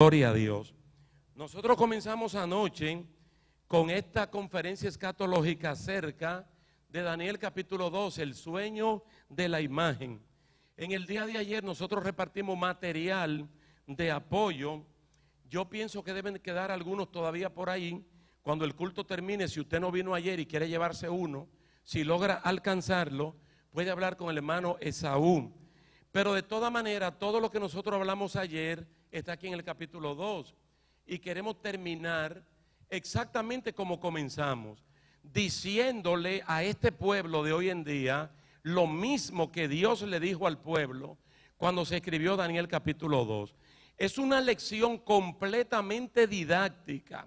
Gloria a Dios. Nosotros comenzamos anoche con esta conferencia escatológica acerca de Daniel capítulo 12, el sueño de la imagen. En el día de ayer nosotros repartimos material de apoyo. Yo pienso que deben quedar algunos todavía por ahí. Cuando el culto termine, si usted no vino ayer y quiere llevarse uno, si logra alcanzarlo, puede hablar con el hermano Esaú. Pero de toda manera, todo lo que nosotros hablamos ayer está aquí en el capítulo 2 y queremos terminar exactamente como comenzamos, diciéndole a este pueblo de hoy en día lo mismo que Dios le dijo al pueblo cuando se escribió Daniel capítulo 2. Es una lección completamente didáctica,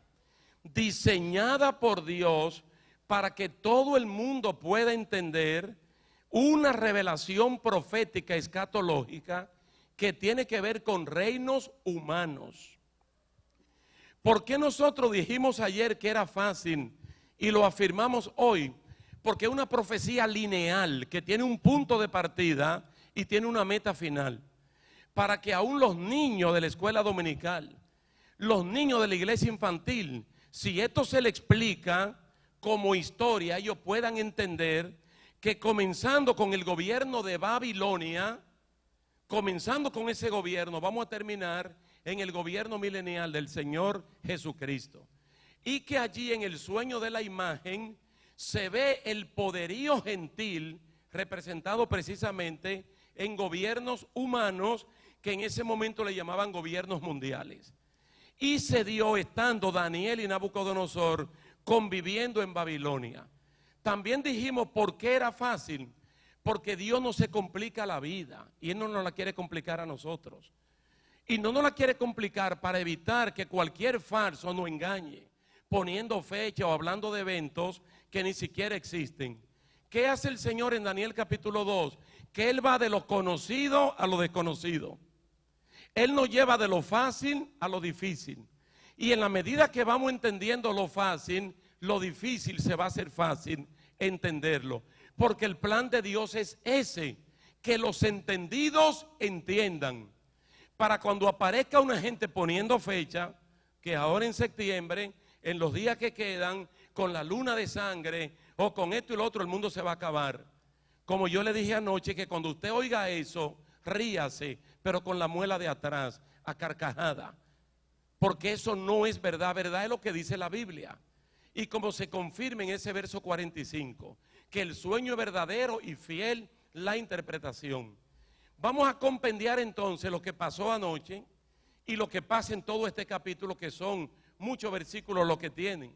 diseñada por Dios para que todo el mundo pueda entender una revelación profética escatológica que tiene que ver con reinos humanos. ¿Por qué nosotros dijimos ayer que era fácil y lo afirmamos hoy? Porque es una profecía lineal que tiene un punto de partida y tiene una meta final. Para que aún los niños de la escuela dominical, los niños de la iglesia infantil, si esto se le explica como historia, ellos puedan entender que comenzando con el gobierno de Babilonia, comenzando con ese gobierno, vamos a terminar en el gobierno milenial del Señor Jesucristo. Y que allí en el sueño de la imagen se ve el poderío gentil representado precisamente en gobiernos humanos que en ese momento le llamaban gobiernos mundiales. Y se dio estando Daniel y Nabucodonosor conviviendo en Babilonia. También dijimos por qué era fácil. Porque Dios no se complica la vida y Él no nos la quiere complicar a nosotros. Y no nos la quiere complicar para evitar que cualquier falso nos engañe, poniendo fecha o hablando de eventos que ni siquiera existen. ¿Qué hace el Señor en Daniel capítulo 2? Que Él va de lo conocido a lo desconocido. Él nos lleva de lo fácil a lo difícil. Y en la medida que vamos entendiendo lo fácil, lo difícil se va a hacer fácil entenderlo. Porque el plan de Dios es ese, que los entendidos entiendan. Para cuando aparezca una gente poniendo fecha, que ahora en septiembre, en los días que quedan, con la luna de sangre, o con esto y lo otro, el mundo se va a acabar. Como yo le dije anoche, que cuando usted oiga eso, ríase, pero con la muela de atrás, a carcajada. Porque eso no es verdad, verdad es lo que dice la Biblia. Y como se confirma en ese verso 45, que el sueño es verdadero y fiel la interpretación. Vamos a compendiar entonces lo que pasó anoche y lo que pasa en todo este capítulo, que son muchos versículos lo que tienen.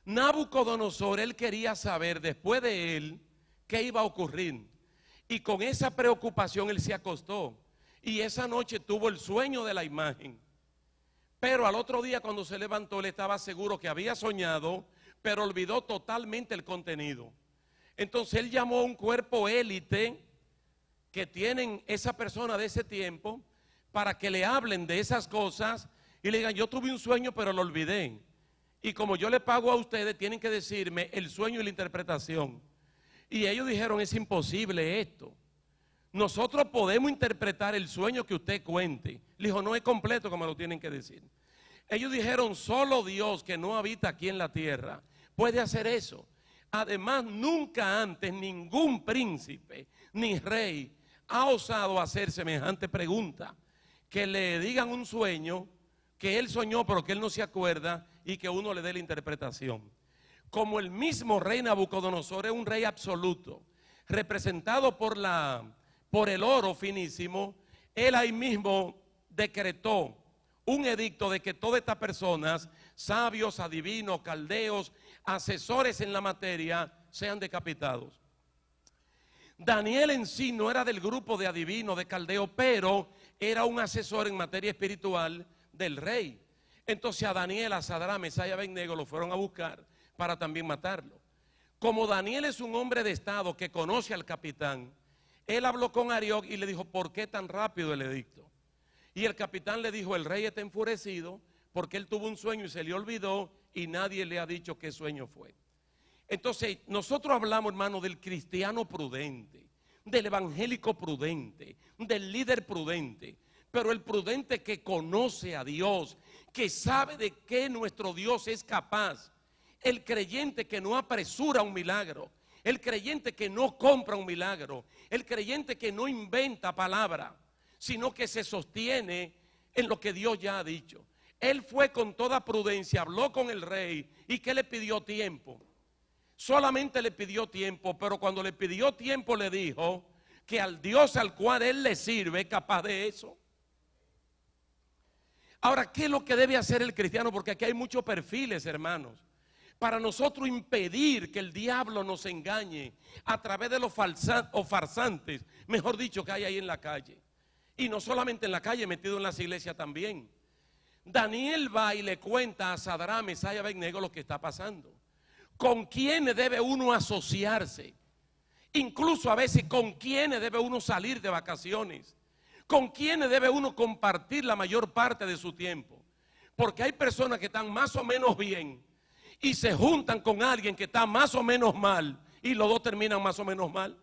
Nabucodonosor, él quería saber después de él qué iba a ocurrir. Y con esa preocupación él se acostó. Y esa noche tuvo el sueño de la imagen. Pero al otro día cuando se levantó, él estaba seguro que había soñado, pero olvidó totalmente el contenido. Entonces él llamó a un cuerpo élite que tienen esa persona de ese tiempo para que le hablen de esas cosas y le digan: yo tuve un sueño pero lo olvidé. Y como yo le pago a ustedes, tienen que decirme el sueño y la interpretación. Y ellos dijeron: es imposible esto. Nosotros podemos interpretar el sueño que usted cuente. Le dijo: no es completo como lo tienen que decir. Ellos dijeron: solo Dios, que no habita aquí en la tierra, puede hacer eso. Además, nunca antes ningún príncipe ni rey ha osado hacer semejante pregunta. Que le digan un sueño que él soñó pero que él no se acuerda y que uno le dé la interpretación. Como el mismo rey Nabucodonosor es un rey absoluto, representado por el oro finísimo, él ahí mismo decretó un edicto de que todas estas personas, sabios, adivinos, caldeos, asesores en la materia, sean decapitados. Daniel en sí no era del grupo de adivinos, de caldeos, pero era un asesor en materia espiritual del rey. Entonces a Daniel, a Sadrach, Mesach y Abednego lo fueron a buscar para también matarlo. Como Daniel es un hombre de estado que conoce al capitán, él habló con Arioc y le dijo: ¿por qué tan rápido el edicto? Y el capitán le dijo: el rey está enfurecido porque él tuvo un sueño y se le olvidó y nadie le ha dicho qué sueño fue. Entonces nosotros hablamos, hermano, del cristiano prudente, del evangélico prudente, del líder prudente. Pero el prudente que conoce a Dios, que sabe de qué nuestro Dios es capaz, el creyente que no apresura un milagro, el creyente que no compra un milagro, el creyente que no inventa palabra, sino que se sostiene en lo que Dios ya ha dicho. Él fue con toda prudencia, habló con el rey y que le pidió tiempo. Solamente le pidió tiempo, pero cuando le pidió tiempo le dijo que al Dios al cual él le sirve es capaz de eso. Ahora, ¿qué es lo que debe hacer el cristiano? Porque aquí hay muchos perfiles, hermanos. Para nosotros impedir que el diablo nos engañe a través de los farsantes, mejor dicho, que hay ahí en la calle. Y no solamente en la calle, metido en las iglesias también. Daniel va y le cuenta a Sadrach, Mesach y Abednego lo que está pasando. ¿Con quiénes debe uno asociarse? Incluso a veces con quiénes debe uno salir de vacaciones. ¿Con quiénes debe uno compartir la mayor parte de su tiempo? Porque hay personas que están más o menos bien y se juntan con alguien que está más o menos mal y los dos terminan más o menos mal.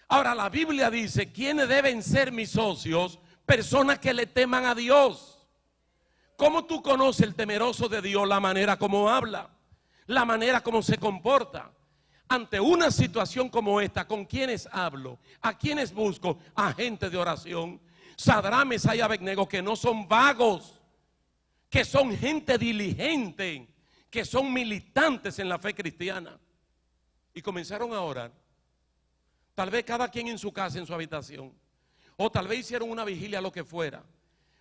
Ahora la Biblia dice, ¿quiénes deben ser mis socios? Personas que le teman a Dios. ¿Cómo tú conoces el temeroso de Dios? La manera como habla, la manera como se comporta. Ante una situación como esta, ¿con quiénes hablo? ¿A quiénes busco? A gente de oración. Sadrach, Mesach y Abednego, que no son vagos, que son gente diligente, que son militantes en la fe cristiana. Y comenzaron a orar. Tal vez cada quien en su casa, en su habitación. O tal vez hicieron una vigilia, lo que fuera.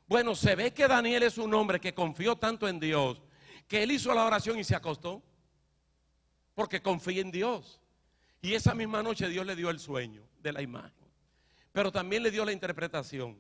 Bueno, se ve que Daniel es un hombre que confió tanto en Dios, que él hizo la oración y se acostó. Porque confía en Dios. Y esa misma noche Dios le dio el sueño de la imagen. Pero también le dio la interpretación.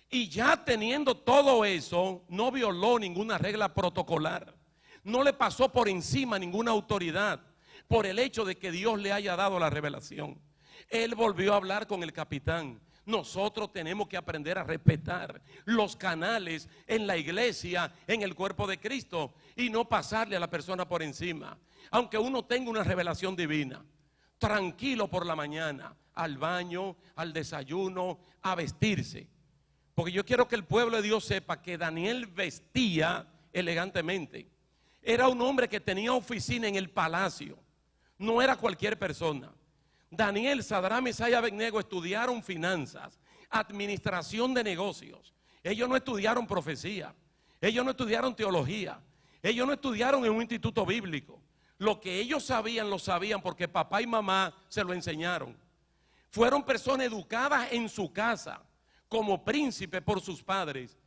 Y ya teniendo todo eso, no violó ninguna regla protocolar. No le pasó por encima ninguna autoridad por el hecho de que Dios le haya dado la revelación. Él volvió a hablar con el capitán. Nosotros tenemos que aprender a respetar los canales en la iglesia, en el cuerpo de Cristo, y no pasarle a la persona por encima. Aunque uno tenga una revelación divina, tranquilo por la mañana, al baño, al desayuno, a vestirse. Porque yo quiero que el pueblo de Dios sepa que Daniel vestía elegantemente. Era un hombre que tenía oficina en el palacio. No era cualquier persona. Daniel, Sadrach, Mesach y Abednego estudiaron finanzas, administración de negocios. Ellos no estudiaron profecía. Ellos no estudiaron teología. Ellos no estudiaron en un instituto bíblico. Lo que ellos sabían, lo sabían porque papá y mamá se lo enseñaron. Fueron personas educadas en su casa, como príncipes por sus padres.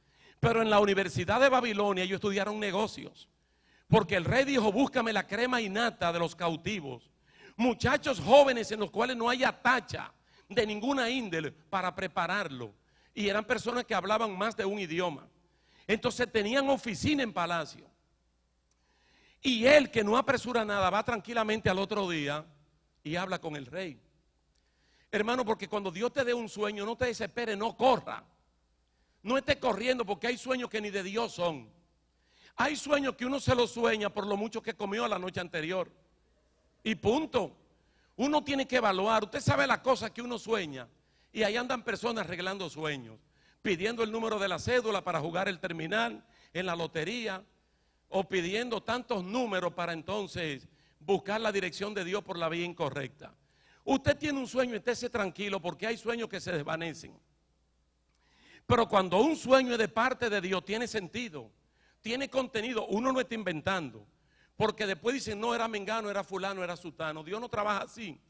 Pero en la Universidad de Babilonia ellos estudiaron negocios. Porque el rey dijo, búscame la crema y nata de los cautivos. Muchachos jóvenes en los cuales no haya tacha de ninguna índole para prepararlo. Y eran personas que hablaban más de un idioma. Entonces tenían oficina en palacio. Y él, que no apresura nada, va tranquilamente al otro día y habla con el rey. Hermano, porque cuando Dios te dé un sueño, no te desesperes, no corra. No estés corriendo porque hay sueños que ni de Dios son. Hay sueños que uno se los sueña por lo mucho que comió la noche anterior. Y punto. Uno tiene que evaluar. Usted sabe las cosas que uno sueña. Y ahí andan personas arreglando sueños, pidiendo el número de la cédula para jugar el terminal en la lotería, o pidiendo tantos números para entonces buscar la dirección de Dios por la vía incorrecta. Usted tiene un sueño, estése tranquilo porque hay sueños que se desvanecen. Pero cuando un sueño es de parte de Dios, tiene sentido, tiene contenido. Uno no está inventando. Porque después dicen, no, era mengano, era fulano, era sutano. Dios no trabaja así.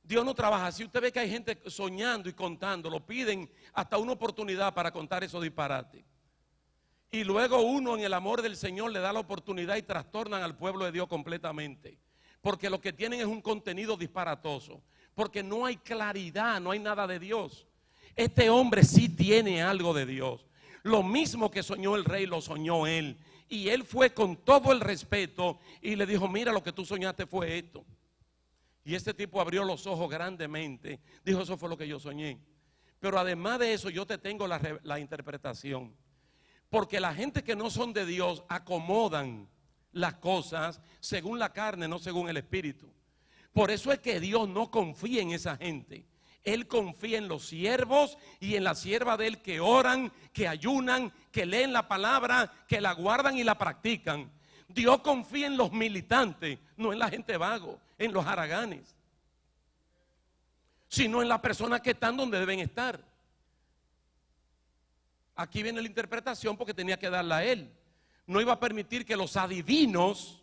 Dios no trabaja así. Usted ve que hay gente soñando y contando. Lo piden hasta una oportunidad para contar esos disparates. Y luego uno en el amor del Señor le da la oportunidad y trastornan al pueblo de Dios completamente. Porque lo que tienen es un contenido disparatoso. Porque no hay claridad, no hay nada de Dios. Este hombre sí tiene algo de Dios. Lo mismo que soñó el rey, lo soñó él. Y él fue con todo el respeto y le dijo, mira, lo que tú soñaste fue esto. Y este tipo abrió los ojos grandemente. Dijo, eso fue lo que yo soñé. Pero además de eso, yo te tengo la interpretación. Porque la gente que no son de Dios acomodan las cosas según la carne, no según el espíritu. Por eso es que Dios no confía en esa gente. Él confía en los siervos y en la sierva de Él que oran, que ayunan, que leen la palabra, que la guardan y la practican. Dios confía en los militantes, no en la gente vago, en los haraganes, sino en las personas que están donde deben estar. Aquí viene la interpretación porque tenía que darla a Él. No iba a permitir que los adivinos,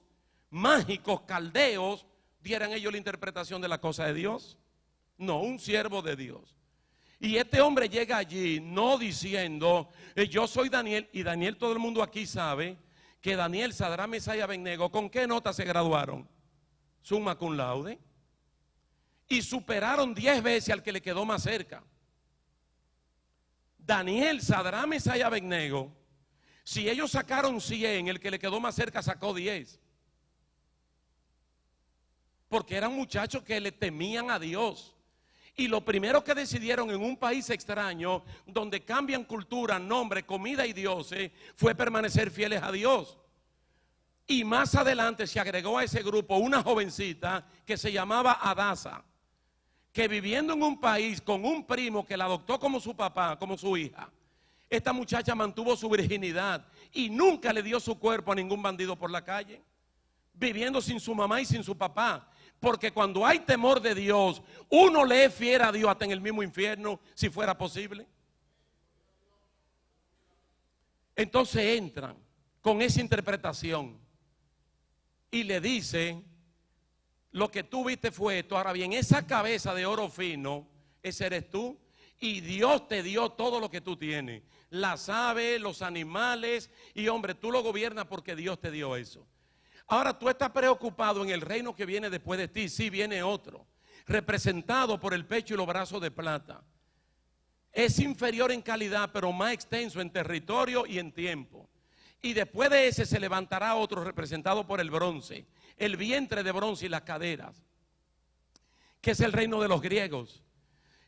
mágicos, caldeos, dieran ellos la interpretación de la cosa de Dios. No, un siervo de Dios. Y este hombre llega allí no diciendo, yo soy Daniel. Y Daniel, todo el mundo aquí sabe que Daniel, Sadrach, Mesach y Abednego, ¿con qué nota se graduaron? Summa cum laude. Y superaron 10 veces al que le quedó más cerca. Daniel, Sadrach, Mesach y Abednego, si ellos sacaron 100, el que le quedó más cerca sacó 10. Porque eran muchachos que le temían a Dios. Y lo primero que decidieron en un país extraño, donde cambian cultura, nombre, comida y dioses, fue permanecer fieles a Dios. Y más adelante se agregó a ese grupo una jovencita que se llamaba Adasa, que viviendo en un país con un primo que la adoptó como su papá, como su hija, esta muchacha mantuvo su virginidad y nunca le dio su cuerpo a ningún bandido por la calle, viviendo sin su mamá y sin su papá. Porque cuando hay temor de Dios, uno le es fiel a Dios hasta en el mismo infierno, si fuera posible. Entonces entran con esa interpretación y le dicen, lo que tú viste fue esto. Ahora bien, esa cabeza de oro fino, ese eres tú. Y Dios te dio todo lo que tú tienes, las aves, los animales. Y hombre, tú lo gobiernas porque Dios te dio eso. Ahora tú estás preocupado en el reino que viene después de ti. Sí, viene otro, representado por el pecho y los brazos de plata. Es inferior en calidad, pero más extenso en territorio y en tiempo. Y después de ese se levantará otro representado por el bronce, el vientre de bronce y las caderas, que es el reino de los griegos.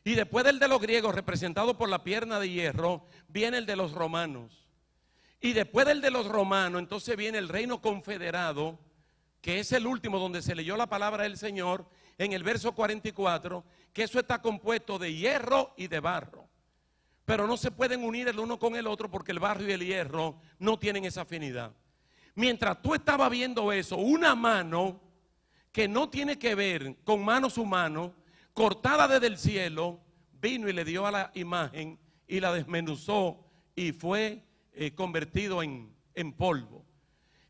Y después del de los griegos, representado por la pierna de hierro, viene el de los romanos. Y después del de los romanos, entonces viene el reino confederado, que es el último donde se leyó la palabra del Señor en el verso 44, que eso está compuesto de hierro y de barro. Pero no se pueden unir el uno con el otro porque el barro y el hierro no tienen esa afinidad. Mientras tú estabas viendo eso, una mano que no tiene que ver con manos humanas, cortada desde el cielo, vino y le dio a la imagen y la desmenuzó y fue convertido en polvo.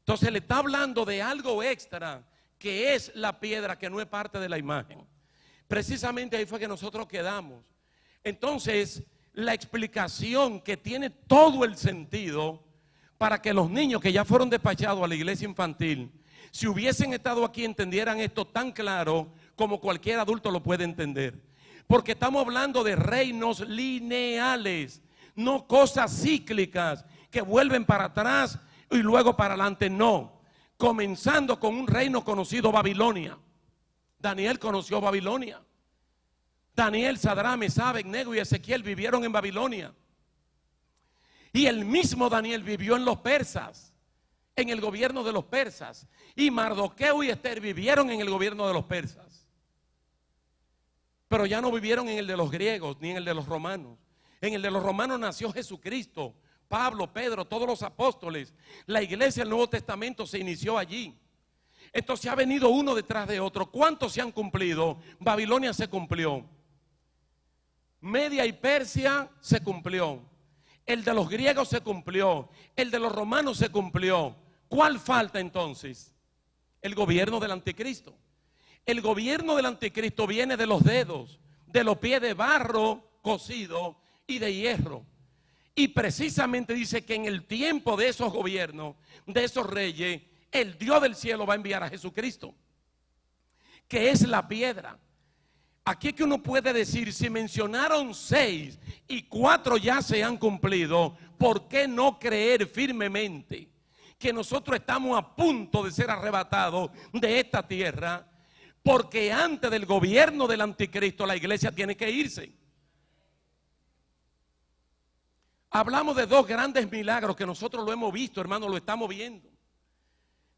Entonces le está hablando de algo extra, que es la piedra que no es parte de la imagen. Precisamente ahí fue que nosotros quedamos. Entonces la explicación que tiene todo el sentido para que los niños que ya fueron despachados a la iglesia infantil, si hubiesen estado aquí, entendieran esto tan claro como cualquier adulto lo puede entender. Porque estamos hablando de reinos lineales, no cosas cíclicas que vuelven para atrás y luego para adelante. No, comenzando con un reino conocido, Babilonia. Daniel conoció Babilonia. Daniel, Sadrach, Mesach, Abednego y Ezequiel vivieron en Babilonia. Y el mismo Daniel vivió en los persas, en el gobierno de los persas. Y Mardoqueo y Esther vivieron en el gobierno de los persas. Pero ya no vivieron en el de los griegos ni en el de los romanos. En el de los romanos nació Jesucristo, Pablo, Pedro, todos los apóstoles. La iglesia del Nuevo Testamento se inició allí. Entonces ha venido uno detrás de otro. ¿Cuántos se han cumplido? Babilonia se cumplió. Media y Persia se cumplió. El de los griegos se cumplió. El de los romanos se cumplió. ¿Cuál falta entonces? El gobierno del anticristo. El gobierno del anticristo viene de los dedos, de los pies de barro cocido y de hierro. Y precisamente dice que en el tiempo de esos gobiernos, de esos reyes, el Dios del cielo va a enviar a Jesucristo, que es la piedra. Aquí es que uno puede decir, si mencionaron 6 y 4 ya se han cumplido, ¿por qué no creer firmemente que nosotros estamos a punto de ser arrebatados de esta tierra? Porque antes del gobierno del anticristo la iglesia tiene que irse. Hablamos de 2 grandes milagros que nosotros lo hemos visto, hermano, lo estamos viendo.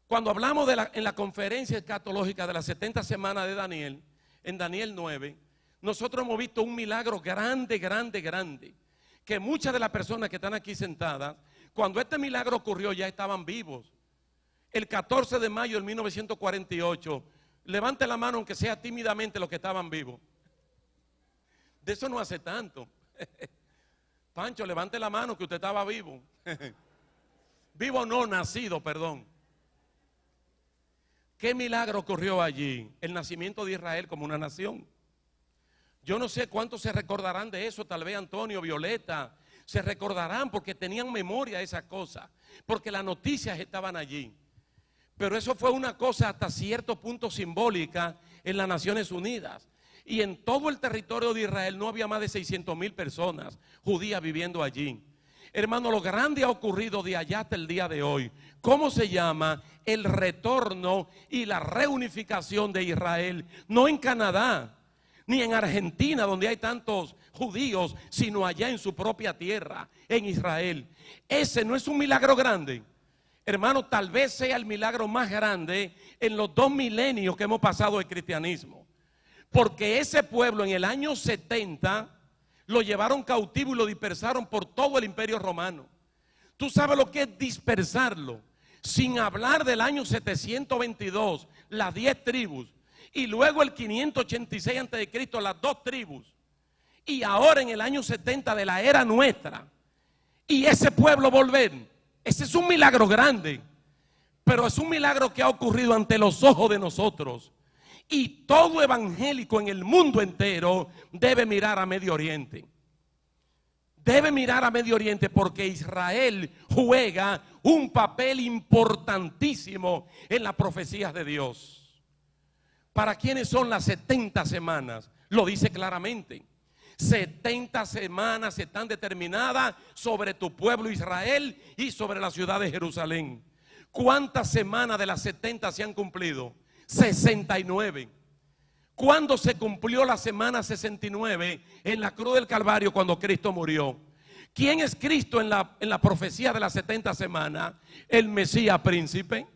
Cuando hablamos en la conferencia escatológica de las 70 semanas de Daniel, en Daniel 9, nosotros hemos visto un milagro grande, grande, grande. Que muchas de las personas que están aquí sentadas, cuando este milagro ocurrió ya estaban vivos. El 14 de mayo de 1948, levante la mano aunque sea tímidamente los que estaban vivos. De eso no hace tanto. Pancho, levante la mano que usted estaba vivo. Vivo no, nacido, perdón. ¿Qué milagro ocurrió allí? El nacimiento de Israel como una nación. Yo no sé cuántos se recordarán de eso, tal vez Antonio, Violeta, se recordarán porque tenían memoria de esas cosas, porque las noticias estaban allí. Pero eso fue una cosa hasta cierto punto simbólica en las Naciones Unidas. Y en todo el territorio de Israel no había más de 600,000 personas judías viviendo allí. Hermano, lo grande ha ocurrido de allá hasta el día de hoy. ¿Cómo se llama? El retorno y la reunificación de Israel. No en Canadá, ni en Argentina, donde hay tantos judíos, sino allá en su propia tierra, en Israel. Ese no es un milagro grande. Hermano, tal vez sea el milagro más grande en los 2 milenios que hemos pasado del cristianismo. Porque ese pueblo en el año 70 lo llevaron cautivo y lo dispersaron por todo el imperio romano. Tú sabes lo que es dispersarlo, sin hablar del año 722, las 10 tribus, y luego el 586 a.C., las 2 tribus, y ahora en el año 70 de la era nuestra, y ese pueblo volver. Ese es un milagro grande, pero es un milagro que ha ocurrido ante los ojos de nosotros. Y todo evangélico en el mundo entero debe mirar a Medio Oriente. Debe mirar a Medio Oriente porque Israel juega un papel importantísimo en las profecías de Dios. ¿Para quiénes son las 70 semanas? Lo dice claramente. 70 semanas están determinadas sobre tu pueblo Israel y sobre la ciudad de Jerusalén. ¿Cuántas semanas de las 70 se han cumplido? 69. ¿Cuándo se cumplió la semana 69? En la cruz del Calvario, cuando Cristo murió. ¿Quién es Cristo en la profecía de las 70 semanas? El Mesías príncipe.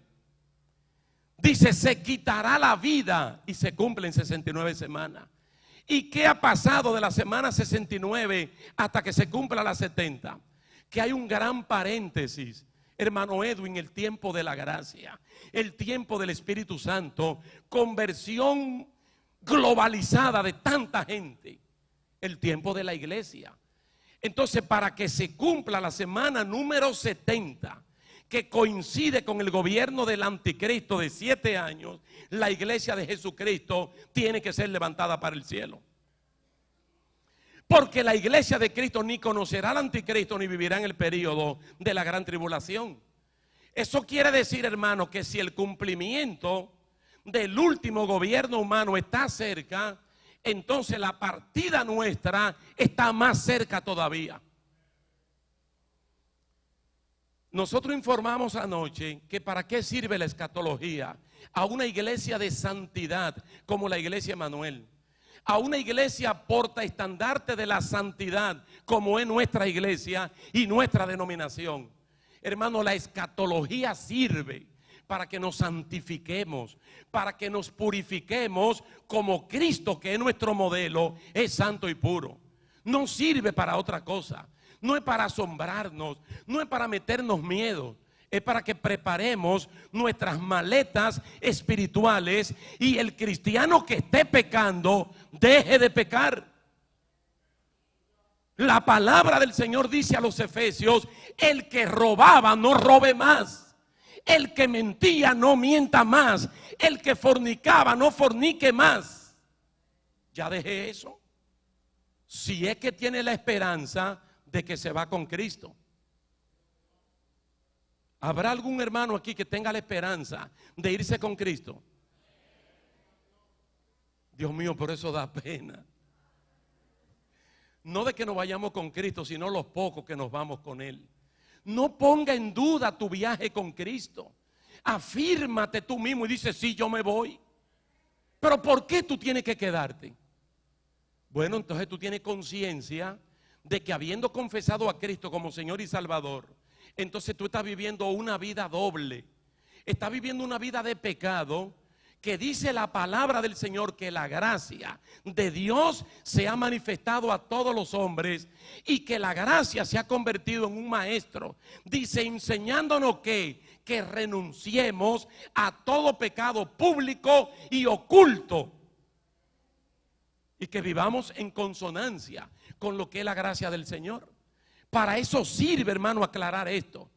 Dice, se quitará la vida y se cumplen 69 semanas. ¿Y qué ha pasado de la semana 69 hasta que se cumpla la 70? Que hay un gran paréntesis, hermano Edwin, el tiempo de la gracia, el tiempo del Espíritu Santo, conversión globalizada de tanta gente, el tiempo de la iglesia. Entonces, para que se cumpla la semana número 70, que coincide con el gobierno del anticristo de 7 años, la iglesia de Jesucristo tiene que ser levantada para el cielo. Porque la iglesia de Cristo ni conocerá al anticristo ni vivirá en el periodo de la gran tribulación. Eso quiere decir, hermano, que si el cumplimiento del último gobierno humano está cerca, entonces la partida nuestra está más cerca todavía. Nosotros informamos anoche que para qué sirve la escatología a una iglesia de santidad como la iglesia Emanuel, a una iglesia portaestandarte de la santidad como es nuestra iglesia y nuestra denominación. Hermano, la escatología sirve para que nos santifiquemos, para que nos purifiquemos como Cristo, que es nuestro modelo, es santo y puro. No sirve para otra cosa. No es para asombrarnos, no es para meternos miedo, es para que preparemos nuestras maletas espirituales y el cristiano que esté pecando deje de pecar. La palabra del Señor dice a los efesios: el que robaba no robe más, el que mentía no mienta más, el que fornicaba no fornique más. Ya dejé eso. Si es que tiene la esperanza de que se va con Cristo. ¿Habrá algún hermano aquí que tenga la esperanza de irse con Cristo? Dios mío, por eso da pena. No de que nos vayamos con Cristo, sino los pocos que nos vamos con Él. No ponga en duda tu viaje con Cristo. Afírmate tú mismo y dice: sí, yo me voy. Pero ¿por qué tú tienes que quedarte? Bueno, entonces tú tienes conciencia de que habiendo confesado a Cristo como Señor y Salvador, entonces tú estás viviendo una vida doble. Estás viviendo una vida de pecado que dice la palabra del Señor que la gracia de Dios se ha manifestado a todos los hombres y que la gracia se ha convertido en un maestro. Dice, enseñándonos que renunciemos a todo pecado público y oculto y que vivamos en consonancia con lo que es la gracia del Señor. Para eso sirve, hermano, aclarar esto.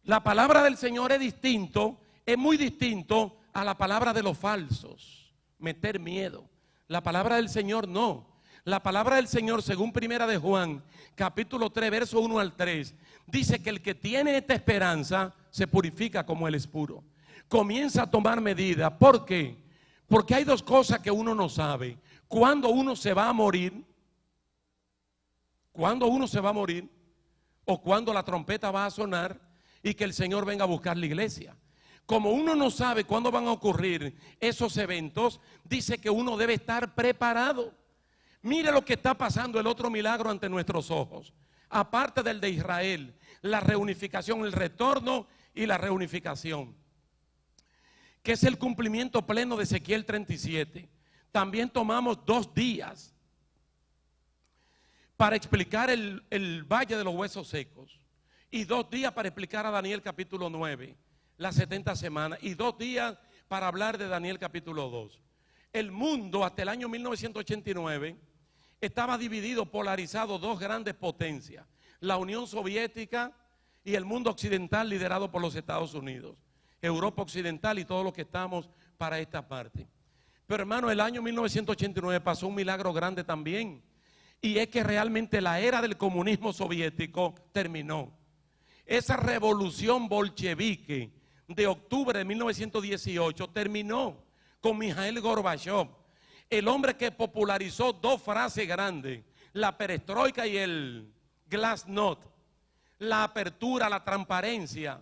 La palabra del Señor es muy distinto a la palabra de los falsos, meter miedo. La palabra del Señor no. La palabra del Señor, según Primera de Juan, capítulo 3, verso 1 al 3, dice que el que tiene esta esperanza se purifica como Él es puro. Comienza a tomar medidas. ¿Por qué? Porque hay dos cosas que uno no sabe. Cuándo uno se va a morir, cuándo uno se va a morir, o cuándo la trompeta va a sonar y que el Señor venga a buscar la iglesia. Como uno no sabe cuándo van a ocurrir esos eventos, dice que uno debe estar preparado. Mire lo que está pasando, el otro milagro ante nuestros ojos. Aparte del de Israel, la reunificación, el retorno y la reunificación, que es el cumplimiento pleno de Ezequiel 37. También tomamos 2 días para explicar el valle de los huesos secos, y 2 días para explicar a Daniel capítulo 9, las 70 semanas, y 2 días para hablar de Daniel capítulo 2. El mundo hasta el año 1989 estaba dividido, polarizado, 2 grandes potencias: la Unión Soviética y el mundo occidental liderado por los Estados Unidos, Europa occidental y todos los que estamos para esta parte. Pero hermano, el año 1989 pasó un milagro grande también, y es que realmente la era del comunismo soviético terminó. Esa revolución bolchevique de octubre de 1918 terminó con Mikhail Gorbachev, el hombre que popularizó 2 frases grandes: la perestroika y el glasnost, la apertura, la transparencia,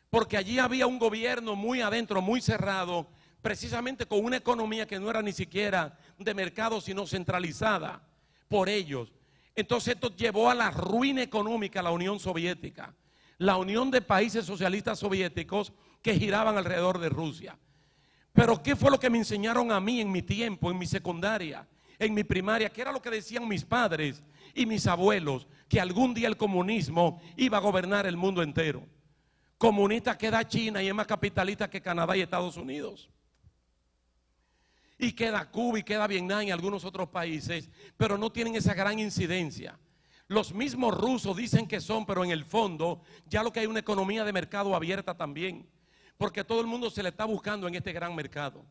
porque allí había un gobierno muy adentro, muy cerrado, precisamente con una economía que no era ni siquiera de mercado, sino centralizada por ellos. Entonces esto llevó a la ruina económica a la Unión Soviética, la unión de países socialistas soviéticos que giraban alrededor de Rusia. Pero ¿qué fue lo que me enseñaron a mí en mi tiempo, en mi secundaria, en mi primaria? ¿Qué era lo que decían mis padres y mis abuelos? Que algún día el comunismo iba a gobernar el mundo entero. Comunista queda China y es más capitalista que Canadá y Estados Unidos. Y queda Cuba y queda Vietnam y algunos otros países, pero no tienen esa gran incidencia. Los mismos rusos dicen que son, pero en el fondo ya lo que hay una economía de mercado abierta también, porque todo el mundo se le está buscando en este gran mercado.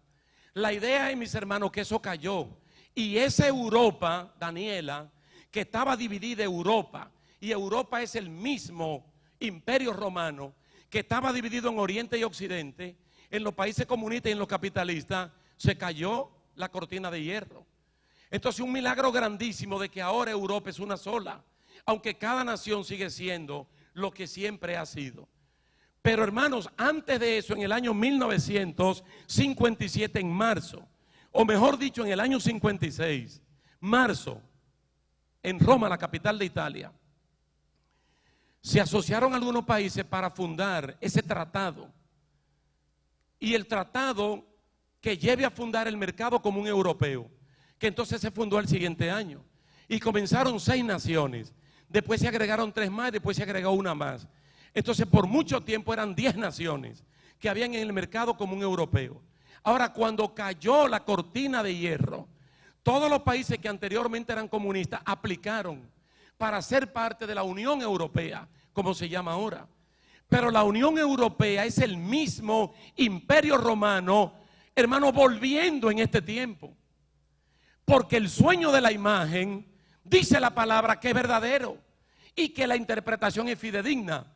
La idea es, mis hermanos, que eso cayó, y esa Europa, Daniela, que estaba dividida Europa, y Europa es el mismo imperio romano, que estaba dividido en Oriente y Occidente, en los países comunistas y en los capitalistas, se cayó la cortina de hierro. Entonces un milagro grandísimo de que ahora Europa es una sola, aunque cada nación sigue siendo lo que siempre ha sido. Pero hermanos, antes de eso, en el año 1957, en marzo, o mejor dicho, en el año 56, marzo, en Roma, la capital de Italia, se asociaron algunos países para fundar ese tratado. Y el tratado que lleve a fundar el mercado común europeo, que entonces se fundó el siguiente año. Y comenzaron 6 naciones, después se agregaron 3 más, después se agregó una más. Entonces por mucho tiempo eran 10 naciones que habían en el mercado común europeo. Ahora, cuando cayó la cortina de hierro, todos los países que anteriormente eran comunistas aplicaron para ser parte de la Unión Europea, como se llama ahora. Pero la Unión Europea es el mismo imperio romano, hermano, volviendo en este tiempo. Porque el sueño de la imagen, dice la palabra, que es verdadero y que la interpretación es fidedigna.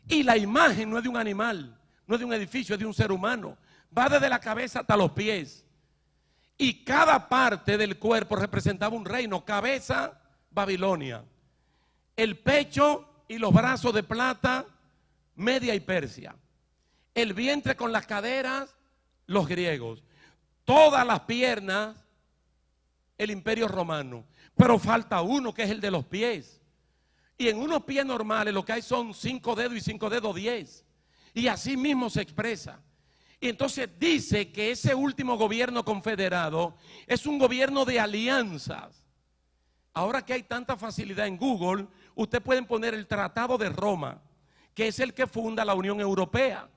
Y la imagen no es de un animal, no es de un edificio, es de un ser humano. Va desde la cabeza hasta los pies. Y cada parte del cuerpo representaba un reino. Cabeza, Babilonia. El pecho y los brazos de plata, Media y Persia. El vientre con las caderas, los griegos. Todas las piernas, el imperio romano. Pero falta uno, que es el de los pies. Y en unos pies normales lo que hay son 5 dedos y 5 dedos 10. Y así mismo se expresa. Y entonces dice que ese último gobierno confederado es un gobierno de alianzas. Ahora que hay tanta facilidad en Google, usted pueden poner el Tratado de Roma, que es el que funda la Unión Europea.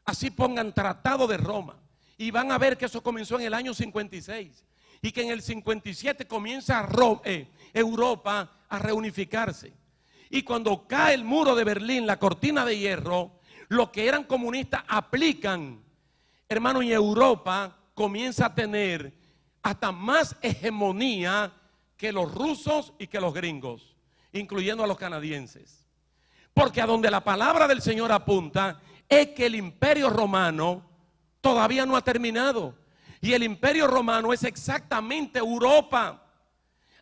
Así pongan Tratado de Roma y van a ver que eso comenzó en el año 56 y que en el 57 comienza Europa a reunificarse. Y cuando cae el muro de Berlín, la cortina de hierro, los que eran comunistas aplican, hermano, y Europa comienza a tener hasta más hegemonía que los rusos y que los gringos, incluyendo a los canadienses. Porque a donde la palabra del Señor apunta es que el imperio romano todavía no ha terminado. Y el imperio romano es exactamente Europa.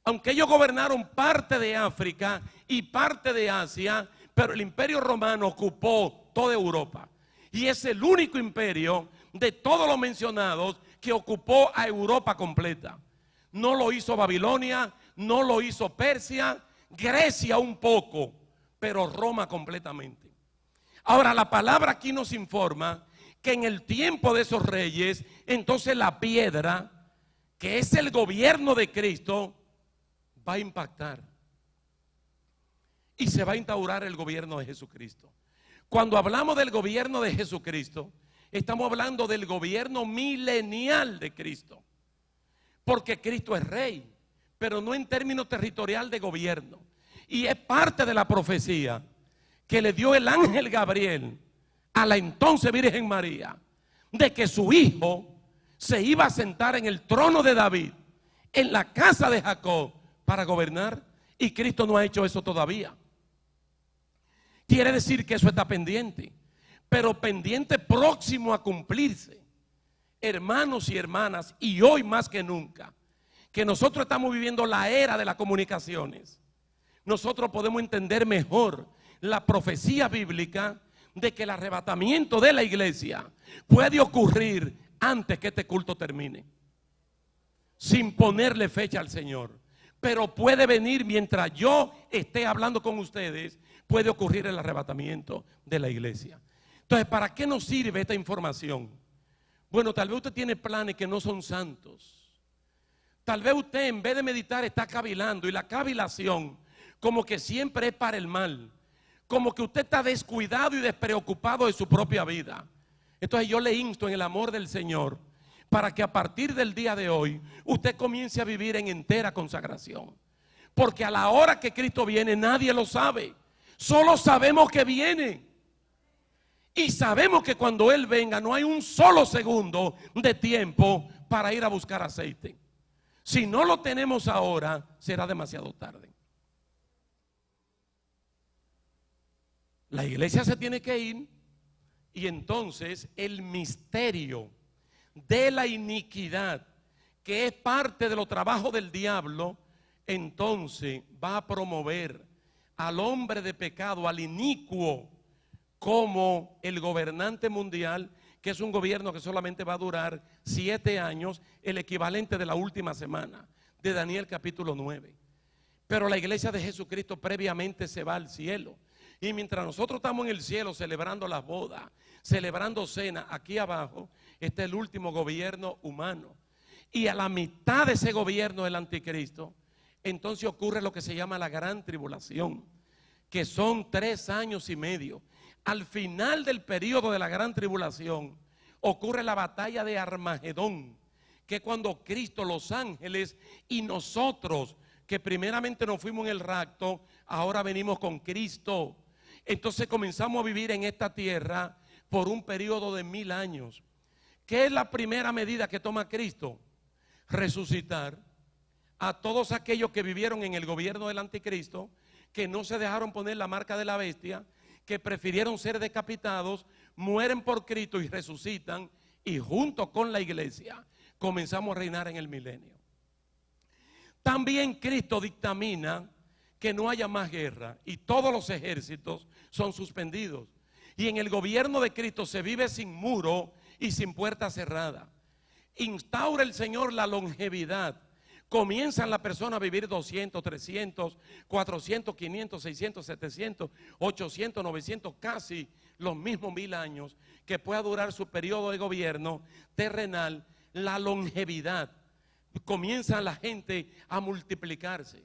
Aunque ellos gobernaron parte de África y parte de Asia, pero el imperio romano ocupó toda Europa. Y es el único imperio de todos los mencionados que ocupó a Europa completa. No lo hizo Babilonia, no lo hizo Persia, Grecia un poco, pero Roma completamente. Ahora la palabra aquí nos informa que en el tiempo de esos reyes, entonces la piedra, que es el gobierno de Cristo, va a impactar. Y se va a instaurar el gobierno de Jesucristo. Cuando hablamos del gobierno de Jesucristo, estamos hablando del gobierno milenial de Cristo. Porque Cristo es rey, pero no en términos territorial de gobierno. Y es parte de la profecía que le dio el ángel Gabriel a la entonces Virgen María, de que su hijo se iba a sentar en el trono de David, en la casa de Jacob, para gobernar. Y Cristo no ha hecho eso todavía. Quiere decir que eso está pendiente, pero pendiente próximo a cumplirse. Hermanos y hermanas, y hoy más que nunca, que nosotros estamos viviendo la era de las comunicaciones, nosotros podemos entender mejor la profecía bíblica de que el arrebatamiento de la iglesia puede ocurrir antes que este culto termine, sin ponerle fecha al Señor. Pero puede venir mientras yo esté hablando con ustedes, puede ocurrir el arrebatamiento de la iglesia. Entonces, ¿para qué nos sirve esta información? Bueno, tal vez usted tiene planes que no son santos. Tal vez usted en vez de meditar está cavilando, y la cavilación como que siempre es para el mal. Como que usted está descuidado y despreocupado de su propia vida. Entonces yo le insto en el amor del Señor para que a partir del día de hoy usted comience a vivir en entera consagración. Porque a la hora que Cristo viene nadie lo sabe. Solo sabemos que viene. Y sabemos que cuando Él venga no hay un solo segundo de tiempo para ir a buscar aceite. Si no lo tenemos ahora, será demasiado tarde. La iglesia se tiene que ir y entonces el misterio de la iniquidad, que es parte de los trabajos del diablo, entonces va a promover al hombre de pecado, al inicuo, como el gobernante mundial, que es un gobierno que solamente va a durar 7 años, el equivalente de la última semana de Daniel capítulo 9. Pero la iglesia de Jesucristo previamente se va al cielo. Y mientras nosotros estamos en el cielo celebrando las bodas, celebrando cena, aquí abajo está el último gobierno humano. Y a la mitad de ese gobierno del anticristo, entonces ocurre lo que se llama la gran tribulación, que son 3 años y medio. Al final del periodo de la gran tribulación ocurre la batalla de Armagedón, que es cuando Cristo, los ángeles y nosotros, que primeramente nos fuimos en el rapto, ahora venimos con Cristo. Entonces comenzamos a vivir en esta tierra por un periodo de 1000 años. ¿Qué es la primera medida que toma Cristo? Resucitar a todos aquellos que vivieron en el gobierno del anticristo, que no se dejaron poner la marca de la bestia, que prefirieron ser decapitados, mueren por Cristo y resucitan, y junto con la iglesia comenzamos a reinar en el milenio. También Cristo dictamina que no haya más guerra y todos los ejércitos son suspendidos. Y en el gobierno de Cristo se vive sin muro y sin puerta cerrada. Instaura el Señor la longevidad. Comienzan la persona a vivir 200, 300, 400, 500, 600, 700, 800, 900, casi los mismos 1000 años que pueda durar su periodo de gobierno terrenal, la longevidad. Comienza la gente a multiplicarse.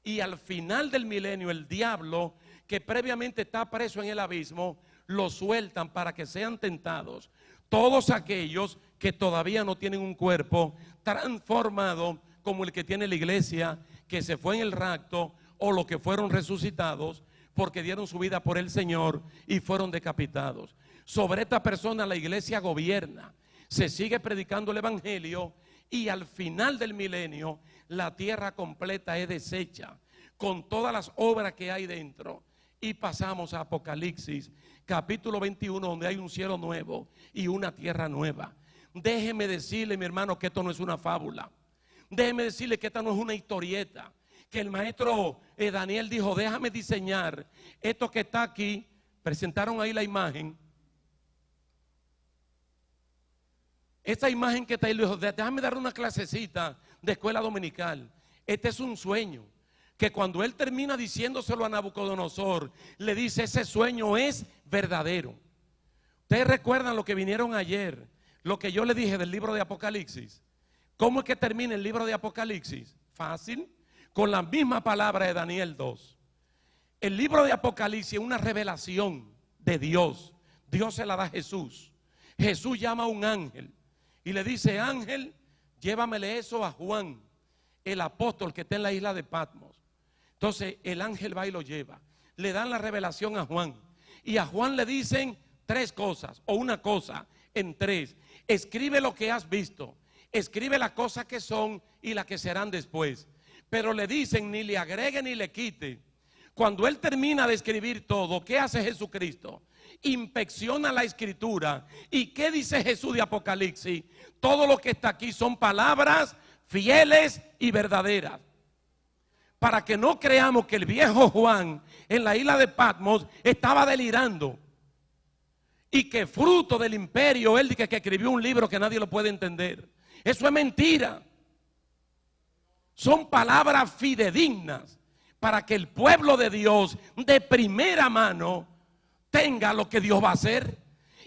Y al final del milenio, el diablo, que previamente está preso en el abismo, lo sueltan para que sean tentados todos aquellos que todavía no tienen un cuerpo transformado como el que tiene la iglesia, que se fue en el rapto, o los que fueron resucitados porque dieron su vida por el Señor y fueron decapitados. Sobre esta persona la iglesia gobierna, se sigue predicando el evangelio, y al final del milenio la tierra completa es deshecha con todas las obras que hay dentro, y pasamos a Apocalipsis capítulo 21, donde hay un cielo nuevo y una tierra nueva. Déjeme decirle, mi hermano, que esto no es una fábula. Déjeme decirle que esta no es una historieta, que el maestro Daniel dijo: déjame diseñar esto que está aquí. Presentaron ahí la imagen. Esta imagen que está ahí, dijo: déjame dar una clasecita de escuela dominical. Este es un sueño que cuando él termina diciéndoselo a Nabucodonosor, le dice: ese sueño es verdadero. Ustedes recuerdan lo que vinieron ayer, lo que yo le dije del libro de Apocalipsis. ¿Cómo es que termina el libro de Apocalipsis? Fácil, con la misma palabra de Daniel 2. El libro de Apocalipsis es una revelación de Dios. Dios se la da a Jesús. Jesús llama a un ángel y le dice: ángel, llévamele eso a Juan, el apóstol que está en la isla de Patmos. Entonces el ángel va y lo lleva. Le dan la revelación a Juan, y a Juan le dicen 3 cosas, o una cosa en 3. Escribe lo que has visto, escribe las cosas que son y las que serán después. Pero le dicen: ni le agregue ni le quite. Cuando él termina de escribir todo, ¿qué hace Jesucristo? Inspecciona la escritura. ¿Y qué dice Jesús de Apocalipsis? Todo lo que está aquí son palabras fieles y verdaderas. Para que no creamos que el viejo Juan en la isla de Patmos estaba delirando, y que fruto del imperio él dice que escribió un libro que nadie lo puede entender. Eso es mentira. Son palabras fidedignas para que el pueblo de Dios de primera mano tenga lo que Dios va a hacer.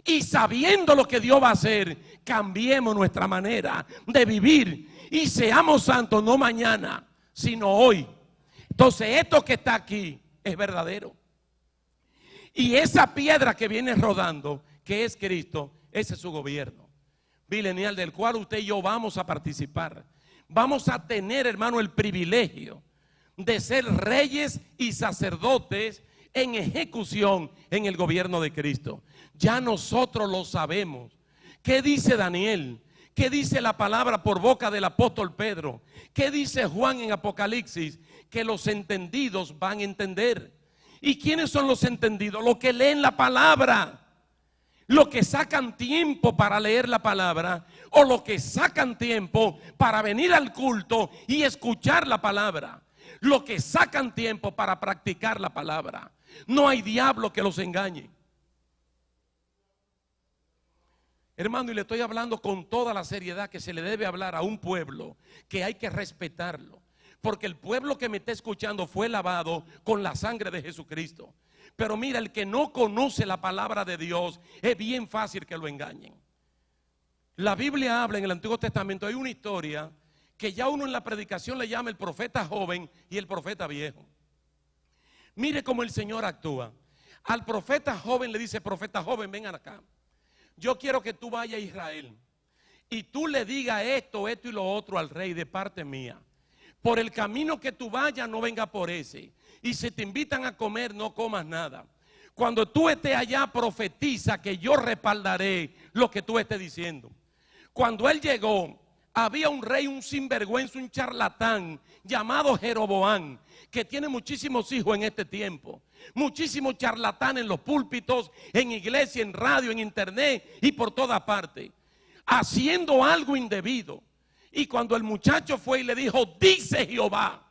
Y sabiendo lo que Dios va a hacer, cambiemos nuestra manera de vivir y seamos santos, no mañana, sino hoy. Entonces esto que está aquí es verdadero. Y esa piedra que viene rodando, que es Cristo, ese es su gobierno milenial, del cual usted y yo vamos a participar. Vamos a tener, hermano, el privilegio de ser reyes y sacerdotes en ejecución en el gobierno de Cristo. Ya nosotros lo sabemos. ¿Qué dice Daniel? ¿Qué dice la palabra por boca del apóstol Pedro? ¿Qué dice Juan en Apocalipsis? Que los entendidos van a entender. ¿Y quiénes son los entendidos? Los que leen la palabra, los que sacan tiempo para leer la palabra, o los que sacan tiempo para venir al culto y escuchar la palabra, los que sacan tiempo para practicar la palabra. No hay diablo que los engañe. Hermano, y le estoy hablando con toda la seriedad que se le debe hablar a un pueblo, que hay que respetarlo, porque el pueblo que me está escuchando fue lavado con la sangre de Jesucristo. Pero mira, el que no conoce la palabra de Dios, es bien fácil que lo engañen. La Biblia habla en el Antiguo Testamento, hay una historia que ya uno en la predicación le llama el profeta joven y el profeta viejo. Mire cómo el Señor actúa. Al profeta joven le dice: profeta joven, ven acá. Yo quiero que tú vayas a Israel y tú le digas esto, esto y lo otro al rey de parte mía. Por el camino que tú vayas, no venga por ese. Y si te invitan a comer, no comas nada. Cuando tú estés allá, profetiza que yo respaldaré lo que tú estés diciendo. Cuando él llegó, había un rey, un sinvergüenza, un charlatán llamado Jeroboam, que tiene muchísimos hijos en este tiempo. Muchísimos charlatanes en los púlpitos, en iglesia, en radio, en internet y por toda parte, haciendo algo indebido. Y cuando el muchacho fue y le dijo: dice Jehová,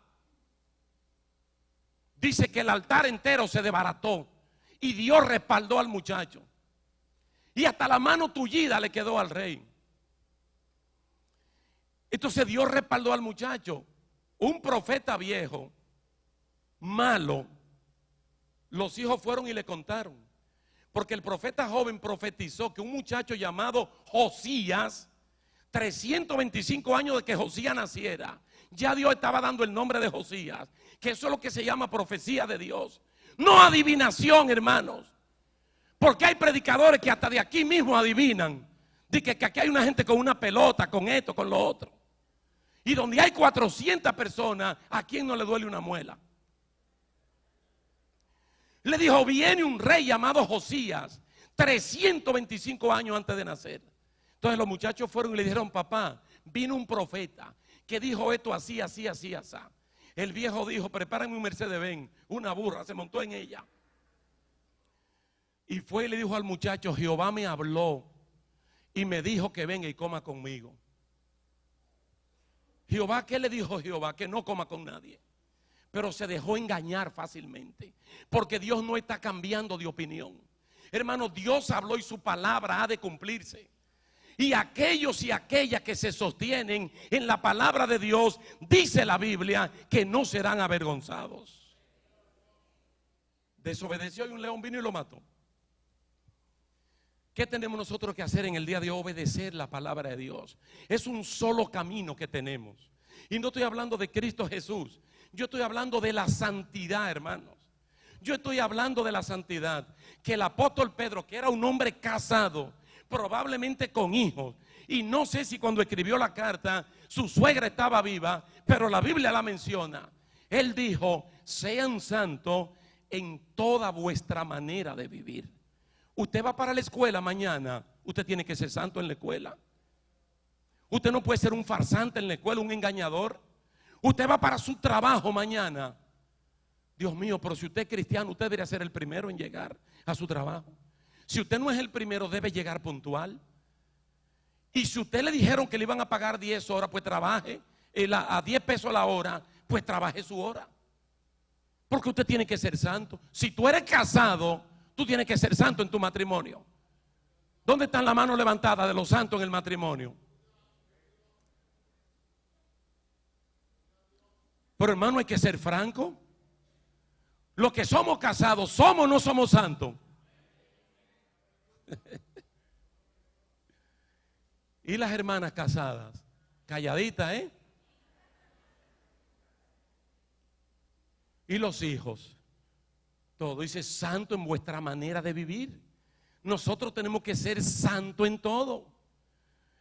dice que el altar entero se desbarató y Dios respaldó al muchacho. Y hasta la mano tullida le quedó al rey. Entonces Dios respaldó al muchacho. Un profeta viejo, malo, los hijos fueron y le contaron. Porque el profeta joven profetizó que un muchacho llamado Josías, 325 años de que Josías naciera, ya Dios estaba dando el nombre de Josías, que eso es lo que se llama profecía de Dios, no adivinación, hermanos. Porque hay predicadores que hasta de aquí mismo adivinan, de que aquí hay una gente con una pelota, con esto, con lo otro. Y donde hay 400 personas, ¿a quién no le duele una muela? Le dijo, viene un rey llamado Josías, 325 años antes de nacer. Entonces los muchachos fueron y le dijeron, papá, vino un profeta que dijo esto así, así, así, así. El viejo dijo, prepárenme un Mercedes-Benz, una burra, se montó en ella. Y fue y le dijo al muchacho, Jehová me habló y me dijo que venga y coma conmigo. Jehová, ¿qué le dijo Jehová? Que no coma con nadie. Pero se dejó engañar fácilmente, porque Dios no está cambiando de opinión. Hermano, Dios habló y su palabra ha de cumplirse. Y aquellos y aquellas que se sostienen en la palabra de Dios, dice la Biblia, que no serán avergonzados. Desobedeció y un león vino y lo mató. ¿Qué tenemos nosotros que hacer en el día de hoy? Obedecer la palabra de Dios. Es un solo camino que tenemos. Y no estoy hablando de Cristo Jesús. Yo estoy hablando de la santidad, hermanos. Yo estoy hablando de la santidad. Que el apóstol Pedro, que era un hombre casado, probablemente con hijos, y no sé si cuando escribió la carta su suegra estaba viva, pero la Biblia la menciona. Él dijo, sean santos en toda vuestra manera de vivir. Usted va para la escuela mañana, usted tiene que ser santo en la escuela. Usted no puede ser un farsante en la escuela, un engañador. Usted va para su trabajo mañana. Dios mío, pero si usted es cristiano, usted debería ser el primero en llegar a su trabajo. Si usted no es el primero, debe llegar puntual. Y si usted le dijeron que le iban a pagar 10 horas, pues trabaje a 10 pesos la hora, pues trabaje su hora. Porque usted tiene que ser santo. Si tú eres casado, tú tienes que ser santo en tu matrimonio. ¿Dónde están las manos levantadas de los santos en el matrimonio? Pero hermano, hay que ser franco. Los que somos casados, ¿somos o no somos santos? Y las hermanas casadas, calladitas, ¿eh? Y los hijos, todo dice santo en vuestra manera de vivir. Nosotros tenemos que ser santos en todo,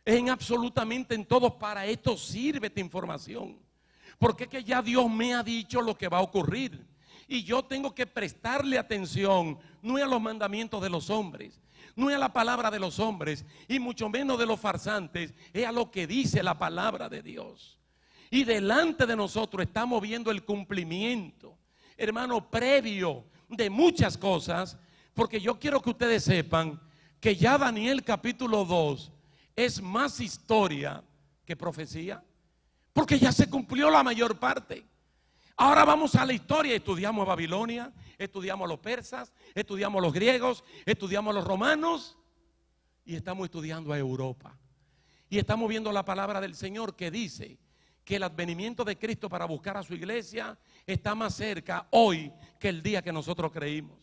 en absolutamente en todo. Para esto sirve esta información, porque es que ya Dios me ha dicho lo que va a ocurrir. Y yo tengo que prestarle atención, no es a los mandamientos de los hombres, no es a la palabra de los hombres, y mucho menos de los farsantes, es a lo que dice la palabra de Dios. Y delante de nosotros estamos viendo el cumplimiento, hermano, previo de muchas cosas, porque yo quiero que ustedes sepan que ya Daniel capítulo 2 es más historia que profecía, porque ya se cumplió la mayor parte. Ahora vamos a la historia, estudiamos a Babilonia, estudiamos a los persas, estudiamos a los griegos, estudiamos a los romanos y estamos estudiando a Europa. Y estamos viendo la palabra del Señor que dice que el advenimiento de Cristo para buscar a su iglesia está más cerca hoy que el día que nosotros creímos.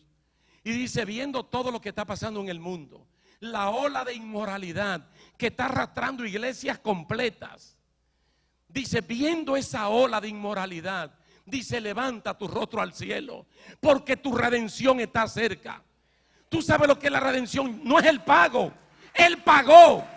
Y dice, viendo todo lo que está pasando en el mundo, la ola de inmoralidad que está arrastrando iglesias completas, dice, viendo esa ola de inmoralidad, dice, levanta tu rostro al cielo, porque tu redención está cerca. Tú sabes lo que es la redención, no es el pago, Él pagó.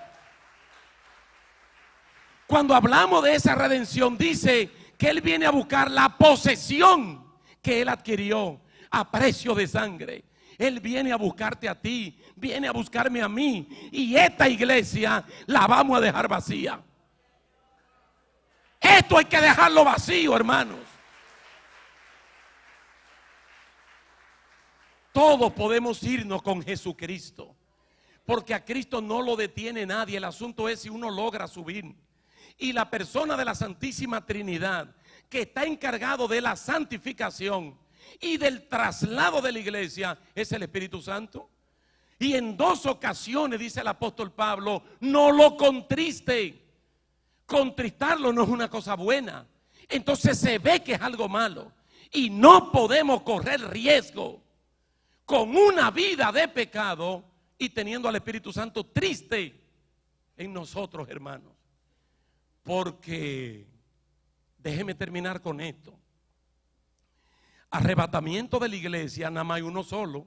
Cuando hablamos de esa redención, dice que Él viene a buscar la posesión que Él adquirió a precio de sangre. Él viene a buscarte a ti, viene a buscarme a mí, y esta iglesia la vamos a dejar vacía. Esto hay que dejarlo vacío, hermanos. Todos podemos irnos con Jesucristo, porque a Cristo no lo detiene nadie. El asunto es si uno logra subir. Y la persona de la Santísima Trinidad, que está encargado de la santificación y del traslado de la iglesia, es el Espíritu Santo. Y en 2 ocasiones, dice el apóstol Pablo, no lo contriste. Contristarlo no es una cosa buena. Entonces se ve que es algo malo. Y no podemos correr riesgo con una vida de pecado y teniendo al Espíritu Santo triste en nosotros, hermanos. Porque, déjeme terminar con esto, arrebatamiento de la iglesia nada más hay uno solo.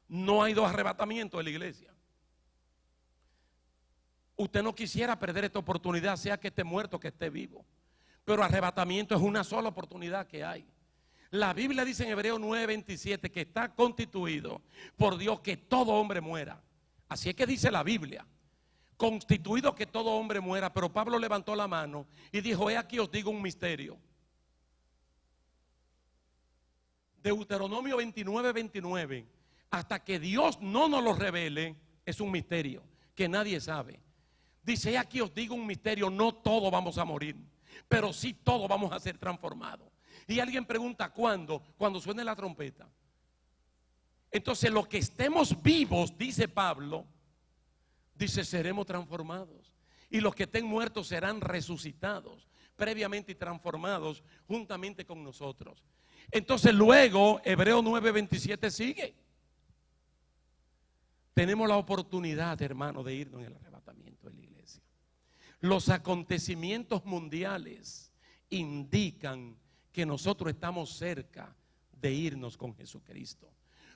No hay dos arrebatamientos de la iglesia. Usted no quisiera perder esta oportunidad, sea que esté muerto o que esté vivo, pero arrebatamiento es una sola oportunidad que hay. La Biblia dice en Hebreos 9:27 que está constituido por Dios que todo hombre muera. Así es que dice la Biblia, constituido que todo hombre muera. Pero Pablo levantó la mano y dijo: he aquí os digo un misterio. Deuteronomio 29:29, hasta que Dios no nos lo revele, es un misterio que nadie sabe. Dice: he aquí os digo un misterio, no todos vamos a morir, pero sí todos vamos a ser transformados. Y alguien pregunta: ¿cuándo? Cuando suene la trompeta. Entonces los que estemos vivos, dice Pablo, dice, seremos transformados. Y los que estén muertos serán resucitados previamente y transformados juntamente con nosotros. Entonces luego Hebreos 9:27 sigue. Tenemos la oportunidad, hermano, de irnos en el arrebatamiento de la iglesia. Los acontecimientos mundiales indican que nosotros estamos cerca de irnos con Jesucristo.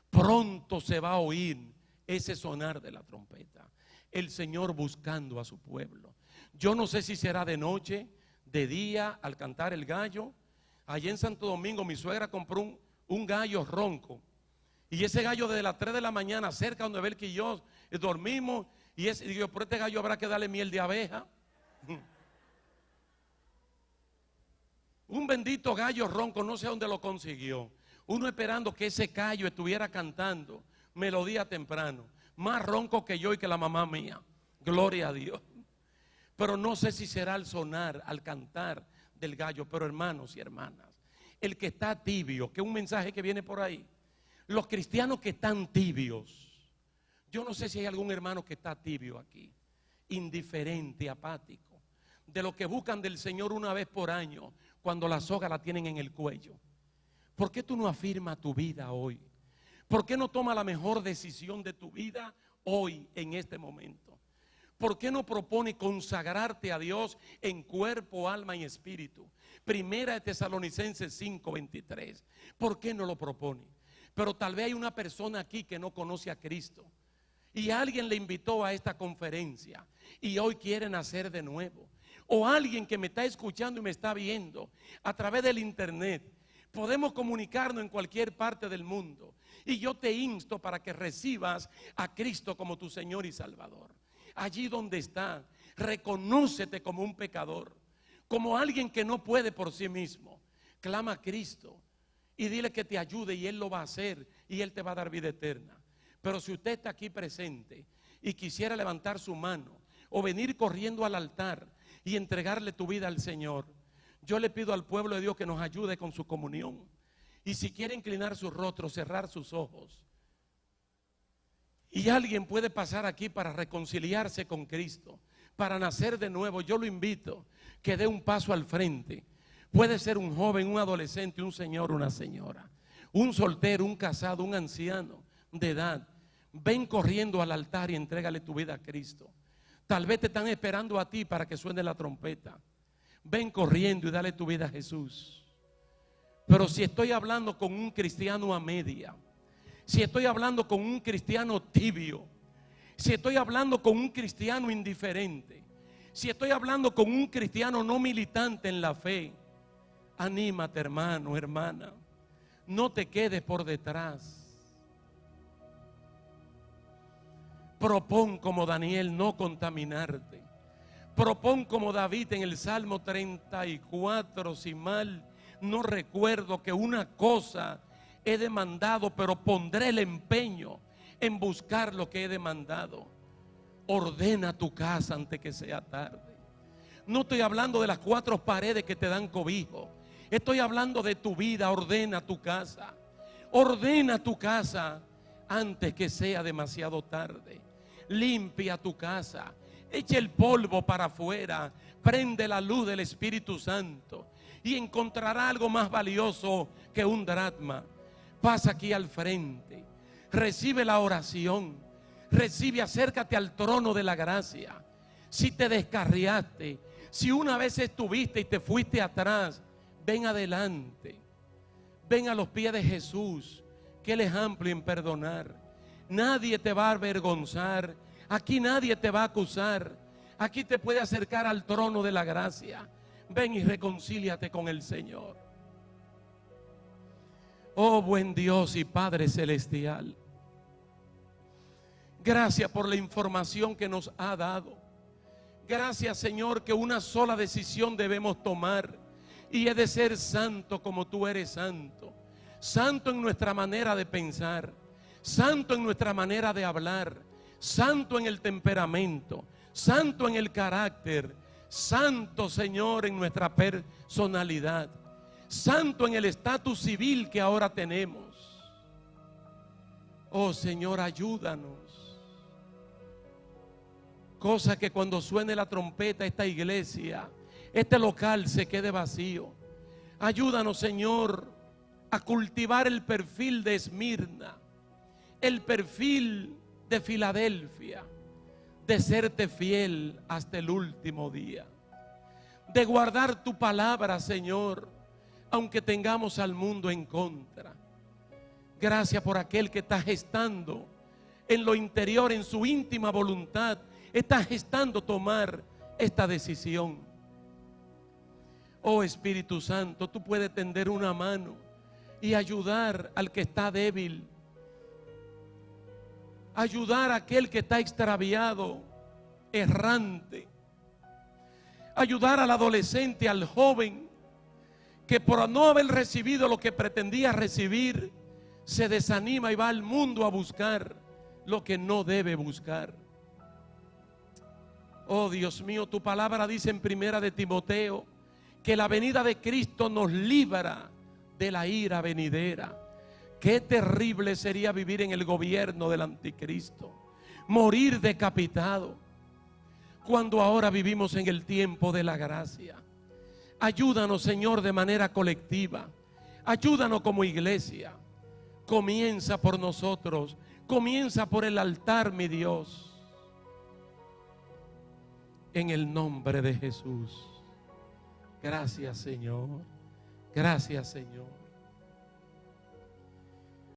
Pronto se va a oír ese sonar de la trompeta, el Señor buscando a su pueblo. Yo no sé si será de noche, de día, al cantar el gallo. Allí en Santo Domingo mi suegra compró un gallo ronco, y ese gallo desde las 3 de la mañana, cerca donde Belki y yo dormimos, y digo, por este gallo habrá que darle miel de abeja. Un bendito gallo ronco, no sé dónde lo consiguió. Uno esperando que ese gallo estuviera cantando melodía temprano, más ronco que yo y que la mamá mía, gloria a Dios. Pero no sé si será al sonar, al cantar del gallo. Pero hermanos y hermanas, el que está tibio, que es un mensaje que viene por ahí, los cristianos que están tibios, yo no sé si hay algún hermano que está tibio aquí, indiferente, apático, de los que buscan del Señor una vez por año, cuando la soga la tienen en el cuello. ¿Por qué tú no afirmas tu vida hoy? ¿Por qué no tomas la mejor decisión de tu vida hoy, en este momento? ¿Por qué no propone consagrarte a Dios en cuerpo, alma y espíritu? Primera de Tesalonicenses 5:23. ¿Por qué no lo propone? Pero tal vez hay una persona aquí que no conoce a Cristo y alguien le invitó a esta conferencia y hoy quiere nacer de nuevo. O alguien que me está escuchando y me está viendo a través del internet. Podemos comunicarnos en cualquier parte del mundo. Y yo te insto para que recibas a Cristo como tu Señor y Salvador. Allí donde está, reconócete como un pecador, como alguien que no puede por sí mismo. Clama a Cristo y dile que te ayude, y Él lo va a hacer, y Él te va a dar vida eterna. Pero si usted está aquí presente y quisiera levantar su mano o venir corriendo al altar y entregarle tu vida al Señor, yo le pido al pueblo de Dios que nos ayude con su comunión. Y si quiere inclinar su rostro, cerrar sus ojos, y alguien puede pasar aquí para reconciliarse con Cristo, para nacer de nuevo, yo lo invito que dé un paso al frente. Puede ser un joven, un adolescente, un señor, una señora, un soltero, un casado, un anciano de edad. Ven corriendo al altar y entrégale tu vida a Cristo. Tal vez te están esperando a ti para que suene la trompeta. Ven corriendo y dale tu vida a Jesús. Pero si estoy hablando con un cristiano a media, si estoy hablando con un cristiano tibio, si estoy hablando con un cristiano indiferente, si estoy hablando con un cristiano no militante en la fe, anímate, hermano, hermana. No te quedes por detrás. Propón como Daniel no contaminarte. Propón como David en el Salmo 34, si mal no recuerdo, que una cosa he demandado, pero pondré el empeño en buscar lo que he demandado. Ordena tu casa antes que sea tarde. No estoy hablando de las 4 paredes que te dan cobijo. Estoy hablando de tu vida. Ordena tu casa. Ordena tu casa antes que sea demasiado tarde. Limpia tu casa. Echa el polvo para afuera. Prende la luz del Espíritu Santo y encontrará algo más valioso que un dracma. Pasa aquí al frente. recibe la oración, recibe, acércate al trono de la gracia. Si te descarriaste, si una vez estuviste y te fuiste atrás, ven adelante, ven a los pies de Jesús, que Él es amplio en perdonar. Nadie te va a avergonzar, aquí nadie te va a acusar, aquí te puede acercar al trono de la gracia. Ven y reconcíliate con el Señor. Oh buen Dios y Padre celestial, gracias por la información que nos ha dado. Gracias, Señor, que una sola decisión debemos tomar, y es de ser santo como tú eres santo. Santo en nuestra manera de pensar, santo en nuestra manera de hablar, santo en el temperamento, santo en el carácter, santo, Señor, en nuestra personalidad, santo en el estatus civil que ahora tenemos. Oh Señor, ayúdanos. Cosa que cuando suene la trompeta, esta iglesia, este local se quede vacío. Ayúdanos, Señor, a cultivar el perfil de Esmirna, el perfil de Filadelfia, de serte fiel hasta el último día, de guardar tu palabra, Señor, aunque tengamos al mundo en contra. Gracias por aquel que está gestando en lo interior, en su íntima voluntad, está gestando tomar esta decisión. Oh Espíritu Santo, tú puedes tender una mano y ayudar al que está débil, ayudar a aquel que está extraviado, errante, ayudar al adolescente, al joven que por no haber recibido lo que pretendía recibir, se desanima y va al mundo a buscar lo que no debe buscar. Oh Dios mío, tu palabra dice en primera de Timoteo que la venida de Cristo nos libra de la ira venidera. Qué terrible sería vivir en el gobierno del anticristo, morir decapitado, cuando ahora vivimos en el tiempo de la gracia. Ayúdanos, Señor, de manera colectiva. Ayúdanos como iglesia. Comienza por nosotros, comienza por el altar, mi Dios. En el nombre de Jesús. Gracias, Señor. Gracias, Señor.